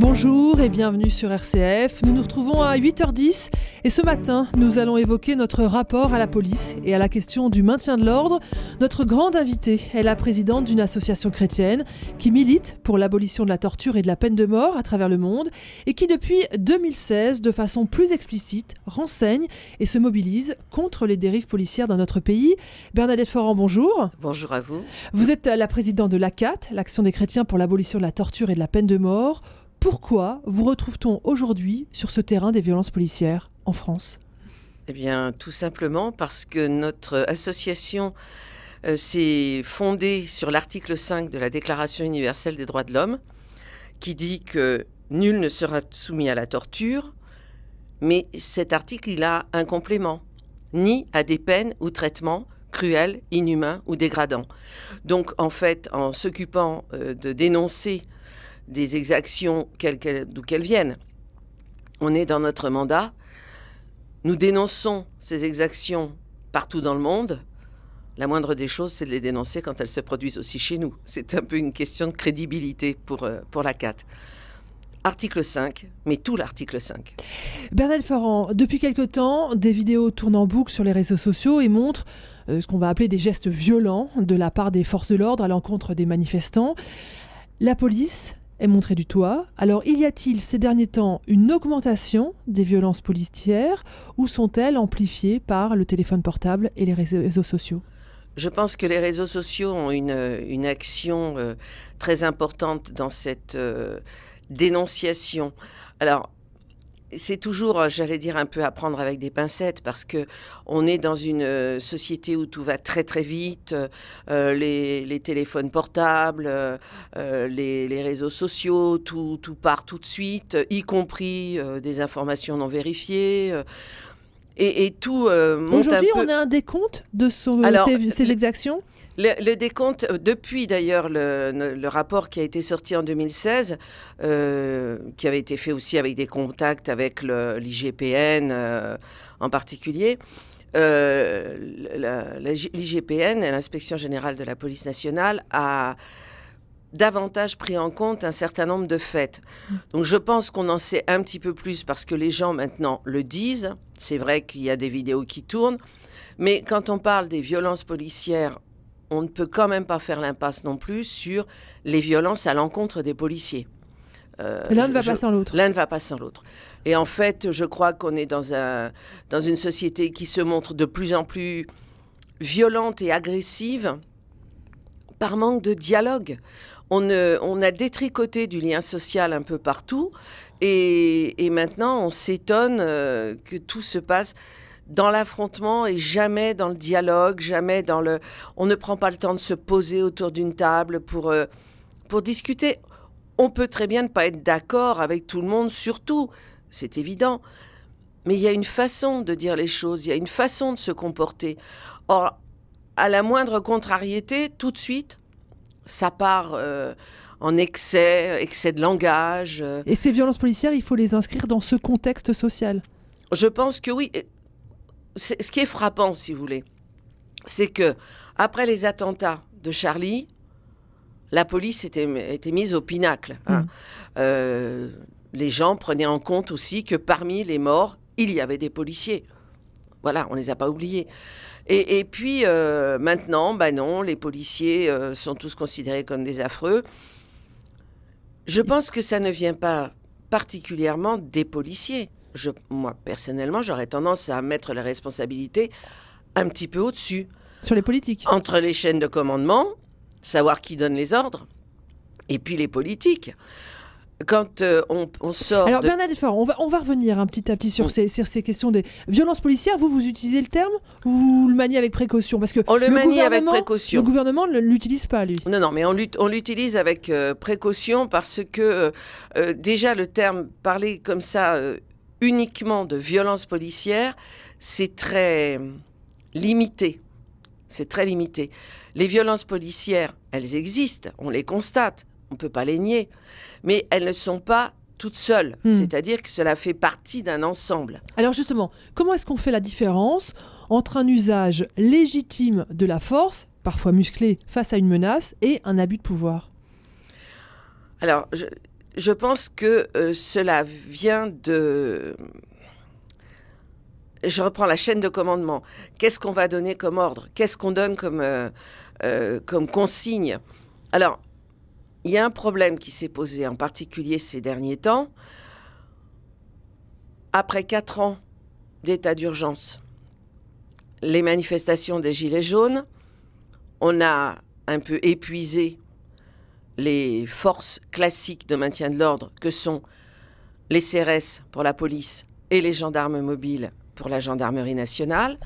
Bonjour et bienvenue sur RCF. Nous nous retrouvons à 8h10 et ce matin, nous allons évoquer notre rapport à la police et à la question du maintien de l'ordre. Notre grande invitée est la présidente d'une association chrétienne qui milite pour l'abolition de la torture et de la peine de mort à travers le monde et qui depuis 2016, de façon plus explicite, renseigne et se mobilise contre les dérives policières dans notre pays. Bernadette Forand, bonjour. Bonjour à vous. Vous êtes la présidente de l'ACAT, l'Action des chrétiens pour l'abolition de la torture et de la peine de mort. Pourquoi vous retrouve-t-on aujourd'hui sur ce terrain des violences policières en France ? Eh bien, tout simplement parce que notre association s'est fondée sur l'article 5 de la Déclaration universelle des droits de l'homme, qui dit que nul ne sera soumis à la torture, mais cet article, il a un complément, ni à des peines ou traitements cruels, inhumains ou dégradants. Donc, en fait, en s'occupant de dénoncer des exactions d'où qu'elles viennent. On est dans notre mandat. Nous dénonçons ces exactions partout dans le monde. La moindre des choses, c'est de les dénoncer quand elles se produisent aussi chez nous. C'est un peu une question de crédibilité pour la CAT. Article 5, mais tout l'article 5. Bernadette Forand, depuis quelque temps, des vidéos tournent en boucle sur les réseaux sociaux et montrent ce qu'on va appeler des gestes violents de la part des forces de l'ordre à l'encontre des manifestants. La police est montrée du doigt. Alors, y a-t-il ces derniers temps une augmentation des violences policières ou sont-elles amplifiées par le téléphone portable et les réseaux sociaux ? Je pense que les réseaux sociaux ont une action très importante dans cette dénonciation. Alors, c'est toujours, j'allais dire, un peu à prendre avec des pincettes parce que on est dans une société où tout va très très vite, les téléphones portables, les réseaux sociaux, tout part tout de suite, y compris des informations non vérifiées. Et tout monte un peu. Aujourd'hui, on a un décompte de ces exactions ? Le décompte, depuis d'ailleurs le rapport qui a été sorti en 2016, qui avait été fait aussi avec des contacts avec l'IGPN en particulier, l'IGPN, l'Inspection générale de la police nationale, a davantage pris en compte un certain nombre de faits. Donc je pense qu'on en sait un petit peu plus parce que les gens maintenant le disent. C'est vrai qu'il y a des vidéos qui tournent, mais quand on parle des violences policières, on ne peut quand même pas faire l'impasse non plus sur les violences à l'encontre des policiers. L'un ne va pas sans l'autre. L'un ne va pas sans l'autre. Et en fait, je crois qu'on est dans une société qui se montre de plus en plus violente et agressive par manque de dialogue. On a détricoté du lien social un peu partout et maintenant on s'étonne que tout se passe dans l'affrontement et jamais dans le dialogue, jamais dans le... On ne prend pas le temps de se poser autour d'une table pour discuter. On peut très bien ne pas être d'accord avec tout le monde, surtout, c'est évident. Mais il y a une façon de dire les choses, il y a une façon de se comporter. Or, à la moindre contrariété, tout de suite, ça part en excès de langage. Et ces violences policières, il faut les inscrire dans ce contexte social ? Je pense que oui. Ce qui est frappant, si vous voulez, c'est que après les attentats de Charlie, la police était mise au pinacle. Hein. Les gens prenaient en compte aussi que parmi les morts, il y avait des policiers. Voilà, on ne les a pas oubliés. Et puis maintenant, non, les policiers sont tous considérés comme des affreux. Je pense que ça ne vient pas particulièrement des policiers. Moi, personnellement, j'aurais tendance à mettre les responsabilités un petit peu au-dessus. Sur les politiques ? Entre les chaînes de commandement, savoir qui donne les ordres, et puis les politiques. Quand on sort... Alors, Bernadette Forand, on va revenir petit à petit sur ces questions des violences policières. Vous utilisez le terme ou vous le maniez avec précaution ? Parce que on le manie avec précaution. Le gouvernement ne l'utilise pas, lui. Non, mais on l'utilise avec précaution parce que déjà le terme parler comme ça... uniquement de violence policière, c'est très limité. C'est très limité. Les violences policières, elles existent, on les constate, on ne peut pas les nier, mais elles ne sont pas toutes seules. C'est-à-dire que cela fait partie d'un ensemble. Alors justement, comment est-ce qu'on fait la différence entre un usage légitime de la force, parfois musclé, face à une menace, et un abus de pouvoir ? Alors, je pense que cela vient de... Je reprends la chaîne de commandement. Qu'est-ce qu'on va donner comme ordre? Qu'est-ce qu'on donne comme consigne? Alors, il y a un problème qui s'est posé, en particulier ces derniers temps. Après 4 ans d'état d'urgence, les manifestations des Gilets jaunes, on a un peu épuisé les forces classiques de maintien de l'ordre que sont les CRS pour la police et les gendarmes mobiles pour la gendarmerie nationale.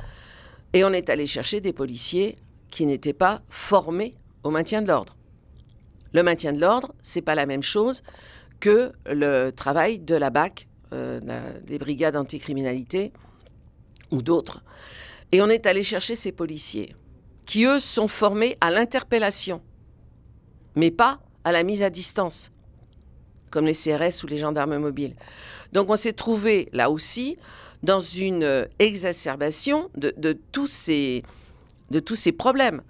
Et on est allé chercher des policiers qui n'étaient pas formés au maintien de l'ordre. Le maintien de l'ordre, c'est pas la même chose que le travail de la BAC, des brigades anticriminalité ou d'autres. Et on est allé chercher ces policiers qui, eux, sont formés à l'interpellation, mais pas à la mise à distance, comme les CRS ou les gendarmes mobiles. Donc on s'est trouvé, là aussi, dans une exacerbation de tous ces problèmes.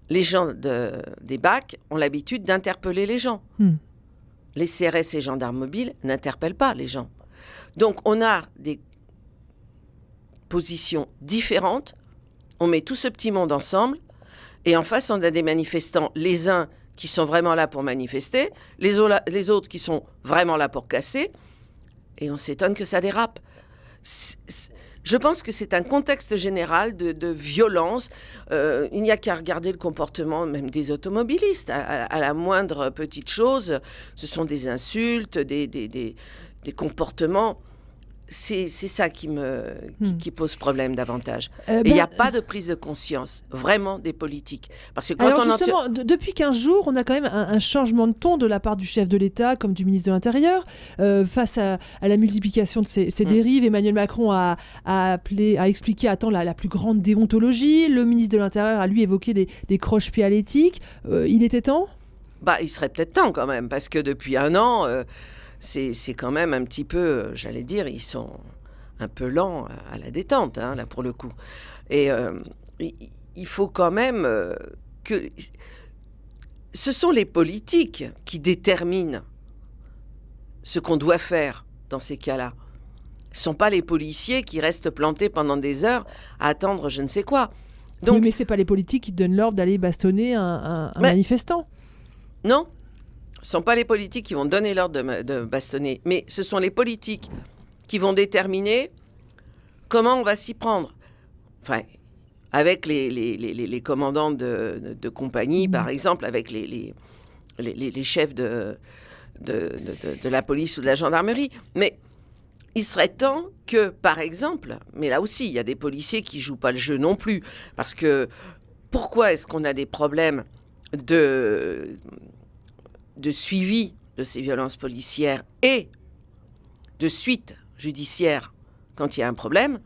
Les gens des BAC ont l'habitude d'interpeller les gens. Les CRS et gendarmes mobiles n'interpellent pas les gens. Donc on a des positions différentes, on met tout ce petit monde ensemble, et en face on a des manifestants, les uns qui sont vraiment là pour manifester, les autres qui sont vraiment là pour casser, et on s'étonne que ça dérape. Je pense que c'est un contexte général de violence. Il n'y a qu'à regarder le comportement même des automobilistes. À la moindre petite chose, ce sont des insultes, des comportements. C'est ça qui pose problème davantage. Il n'y a pas de prise de conscience, vraiment, des politiques. Parce que quand alors justement, depuis 15 jours, on a quand même un changement de ton de la part du chef de l'État, comme du ministre de l'Intérieur. Face à la multiplication de ces dérives, Emmanuel Macron a expliqué la plus grande déontologie. Le ministre de l'Intérieur a, lui, évoqué des croche-pieds à l'éthique. Il était temps ? Il serait peut-être temps, quand même, parce que depuis 1 an... C'est quand même un petit peu, j'allais dire, ils sont un peu lents à la détente, hein, là, pour le coup. Et il faut quand même que... Ce sont les politiques qui déterminent ce qu'on doit faire dans ces cas-là. Ce ne sont pas les policiers qui restent plantés pendant des heures à attendre je ne sais quoi. Donc, oui, mais ce n'est pas les politiques qui donnent l'ordre d'aller bastonner un manifestant. Non. Ce ne sont pas les politiques qui vont donner l'ordre de bastonner, mais ce sont les politiques qui vont déterminer comment on va s'y prendre. Enfin, avec les commandants de compagnie, par exemple, avec les chefs de la police ou de la gendarmerie. Mais il serait temps que, par exemple, mais là aussi, il y a des policiers qui ne jouent pas le jeu non plus, parce que pourquoi est-ce qu'on a des problèmes de suivi de ces violences policières et de suite judiciaire quand il y a un problème,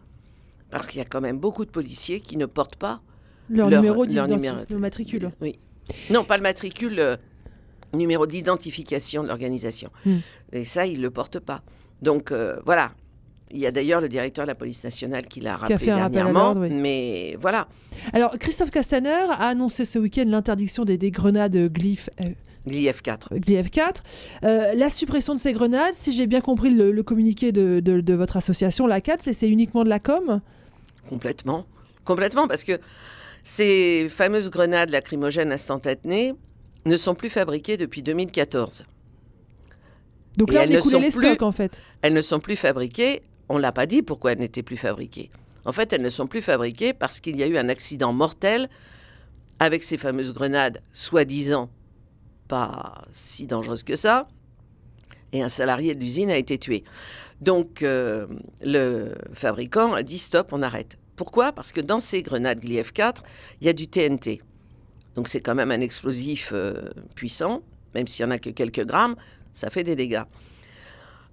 parce qu'il y a quand même beaucoup de policiers qui ne portent pas leur numéro de matricule. Oui. Non, pas le matricule, le numéro d'identification de l'organisation. Et ça, ils ne le portent pas. Donc, voilà. Il y a d'ailleurs le directeur de la police nationale qui l'a rappelé dernièrement, mais voilà. Alors, Christophe Castaner a annoncé ce week-end l'interdiction des grenades Glyph 4. Glyph 4. La suppression de ces grenades, si j'ai bien compris le communiqué de votre association, la 4, c'est uniquement de la com ? Complètement. Complètement, parce que ces fameuses grenades lacrymogènes instantanées ne sont plus fabriquées depuis 2014. Donc là, on écoulait les stocks, en fait. Elles ne sont plus fabriquées. On ne l'a pas dit pourquoi elles n'étaient plus fabriquées. En fait, elles ne sont plus fabriquées parce qu'il y a eu un accident mortel avec ces fameuses grenades, soi-disant pas si dangereuses que ça, et un salarié de l'usine a été tué. Donc, le fabricant a dit « stop, on arrête ». Pourquoi ? Parce que dans ces grenades Glyph 4, il y a du TNT. Donc, c'est quand même un explosif puissant, même s'il n'y en a que quelques grammes, ça fait des dégâts.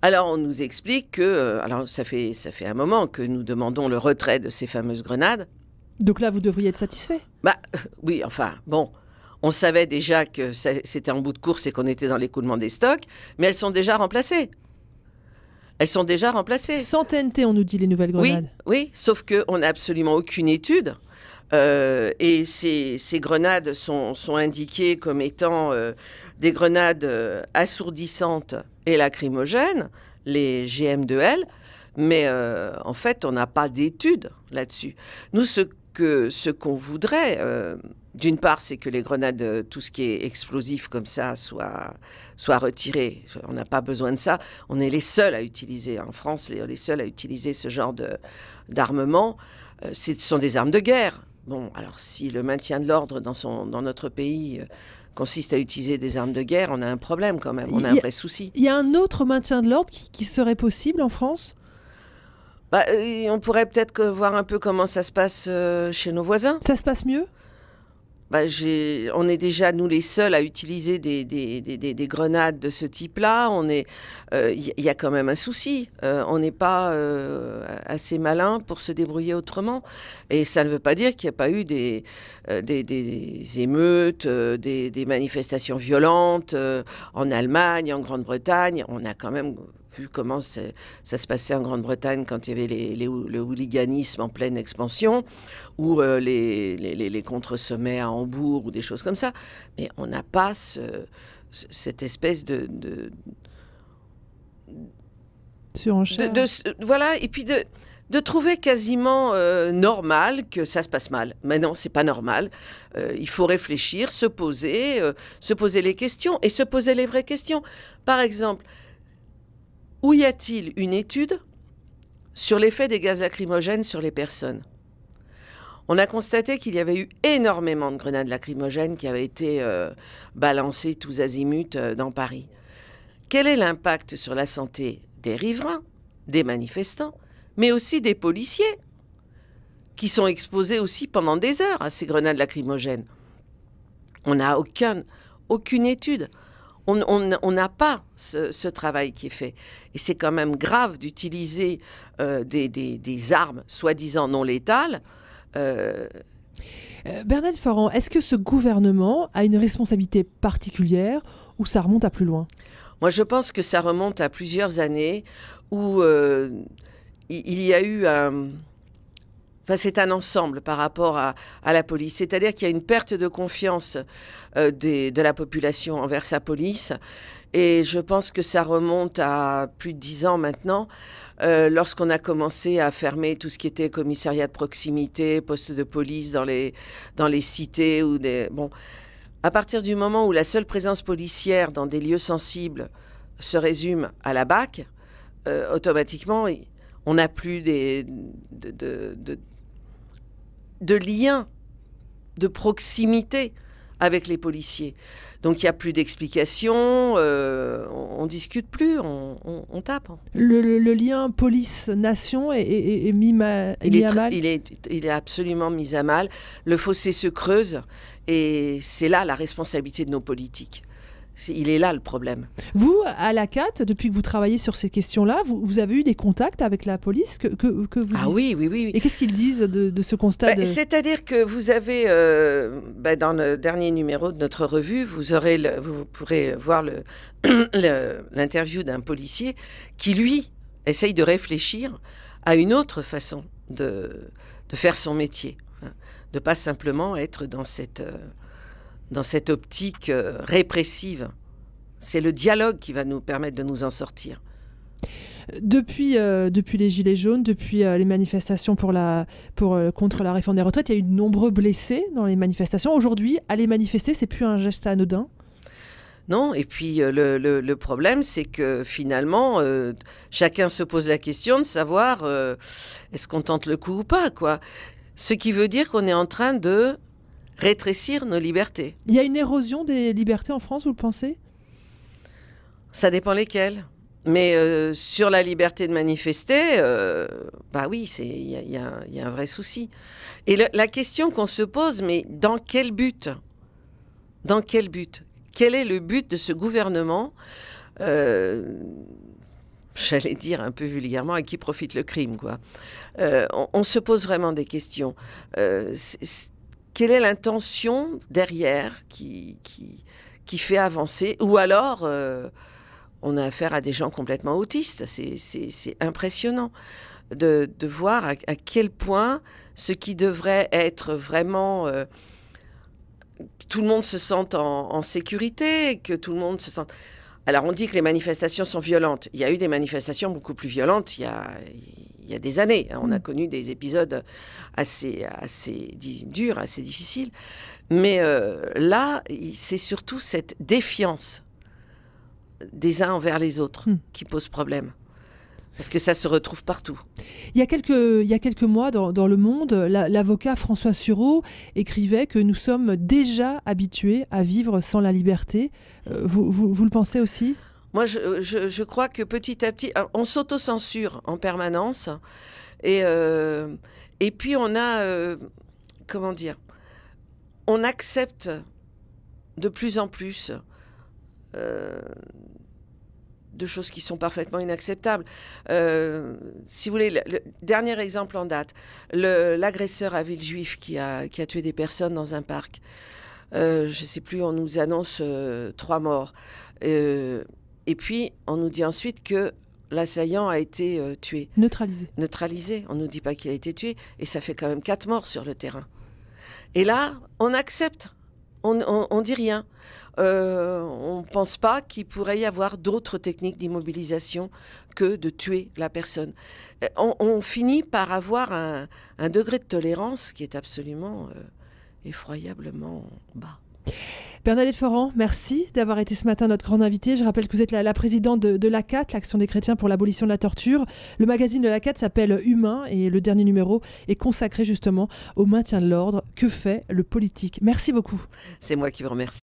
Alors, on nous explique que... alors, ça fait un moment que nous demandons le retrait de ces fameuses grenades. Donc là, vous devriez être satisfait ? Oui, enfin, bon... On savait déjà que c'était en bout de course et qu'on était dans l'écoulement des stocks, mais elles sont déjà remplacées. Elles sont déjà remplacées. Sans TNT, on nous dit, les nouvelles grenades. Oui, sauf qu'on n'a absolument aucune étude Et ces grenades sont indiquées comme étant des grenades assourdissantes et lacrymogènes, les GM2L, mais en fait, on n'a pas d'études là-dessus. Nous, ce qu'on voudrait, d'une part, c'est que les grenades, tout ce qui est explosif comme ça, soit retiré. On n'a pas besoin de ça. On est les seuls à utiliser, en France, les seuls à utiliser ce genre d'armement. Ce sont des armes de guerre. Bon, alors si le maintien de l'ordre dans notre pays consiste à utiliser des armes de guerre, on a un problème quand même, on a un vrai souci. Il y a un autre maintien de l'ordre qui serait possible en France ? On pourrait peut-être voir un peu comment ça se passe chez nos voisins. Ça se passe mieux ? On est déjà, nous, les seuls à utiliser des grenades de ce type-là. Il y a quand même un souci. On n'est pas assez malin pour se débrouiller autrement. Et ça ne veut pas dire qu'il n'y a pas eu des émeutes, des manifestations violentes en Allemagne, en Grande-Bretagne. On a quand même vu comment ça se passait en Grande-Bretagne quand il y avait le hooliganisme en pleine expansion, ou les contre-sommets à Hambourg, ou des choses comme ça. Mais on n'a pas cette espèce surenchère. Voilà, et puis de trouver quasiment normal que ça se passe mal. Mais non, c'est pas normal. Il faut réfléchir, se poser les questions, et se poser les vraies questions. Par exemple, où y a-t-il une étude sur l'effet des gaz lacrymogènes sur les personnes ? On a constaté qu'il y avait eu énormément de grenades lacrymogènes qui avaient été balancées tous azimuts dans Paris. Quel est l'impact sur la santé des riverains, des manifestants, mais aussi des policiers, qui sont exposés aussi pendant des heures à ces grenades lacrymogènes ? On n'a aucune étude. On n'a pas ce travail qui est fait. Et c'est quand même grave d'utiliser des armes soi-disant non létales. Bernadette Ferrand, est-ce que ce gouvernement a une responsabilité particulière ou ça remonte à plus loin ? Moi, je pense que ça remonte à plusieurs années où il y a eu c'est un ensemble par rapport à la police. C'est-à-dire qu'il y a une perte de confiance de la population envers sa police. Et je pense que ça remonte à plus de 10 ans maintenant, lorsqu'on a commencé à fermer tout ce qui était commissariat de proximité, poste de police dans les cités. À partir du moment où la seule présence policière dans des lieux sensibles se résume à la BAC, automatiquement, on n'a plus de liens de proximité avec les policiers. Donc il n'y a plus d'explications, on discute plus, on tape. Le lien police-nation est mis à mal. Il est absolument mis à mal. Le fossé se creuse et c'est là la responsabilité de nos politiques. Il est là le problème. Vous, à la CAT, depuis que vous travaillez sur ces questions-là, vous avez eu des contacts avec la police que vous Ah oui. Et qu'est-ce qu'ils disent de ce constat C'est-à-dire que vous avez, dans le dernier numéro de notre revue, vous pourrez voir l'interview d'un policier qui, lui, essaye de réfléchir à une autre façon de faire son métier. De ne pas simplement être dans cette optique répressive. C'est le dialogue qui va nous permettre de nous en sortir. Depuis les Gilets jaunes, depuis les manifestations contre la réforme des retraites, il y a eu de nombreux blessés dans les manifestations. Aujourd'hui, aller manifester, c'est plus un geste anodin. Non, et puis le problème, c'est que finalement, chacun se pose la question de savoir est-ce qu'on tente le coup ou pas, quoi. Ce qui veut dire qu'on est en train de rétrécir nos libertés. Il y a une érosion des libertés en France, vous le pensez ? Ça dépend lesquelles. Mais sur la liberté de manifester, oui, il y a un vrai souci. Et la question qu'on se pose, mais dans quel but ? Dans quel but ? Quel est le but de ce gouvernement ? J'allais dire un peu vulgairement, à qui profite le crime, quoi. On se pose vraiment des questions. Quelle est l'intention derrière qui fait avancer ? Ou alors, on a affaire à des gens complètement autistes. C'est impressionnant. de voir à quel point ce qui devrait être vraiment... tout le monde se sente en sécurité, que tout le monde se sente... Alors on dit que les manifestations sont violentes. Il y a eu des manifestations beaucoup plus violentes il y a des années. On a connu des épisodes assez durs, assez difficiles. Mais là, c'est surtout cette défiance des uns envers les autres qui pose problème. Parce que ça se retrouve partout. Il y a quelques mois, dans Le Monde, l'avocat François Sureau écrivait que nous sommes déjà habitués à vivre sans la liberté. Vous le pensez aussi ? Moi, je crois que petit à petit, on s'auto-censure en permanence. Et puis, on a... comment dire ? On accepte de plus en plus... de choses qui sont parfaitement inacceptables. Si vous voulez, le dernier exemple en date, l'agresseur à Villejuif qui a tué des personnes dans un parc. Je ne sais plus, on nous annonce 3 morts. Et puis, on nous dit ensuite que l'assaillant a été tué. Neutralisé. On ne nous dit pas qu'il a été tué. Et ça fait quand même 4 morts sur le terrain. Et là, on accepte. On ne dit rien. On ne pense pas qu'il pourrait y avoir d'autres techniques d'immobilisation que de tuer la personne. On finit par avoir un degré de tolérance qui est absolument effroyablement bas. Bernadette Florent, merci d'avoir été ce matin notre grande invitée. Je rappelle que vous êtes la présidente de l'ACAT, l'Action des chrétiens pour l'abolition de la torture. Le magazine de l'ACAT s'appelle Humain et le dernier numéro est consacré justement au maintien de l'ordre. Que fait le politique ? Merci beaucoup. C'est moi qui vous remercie.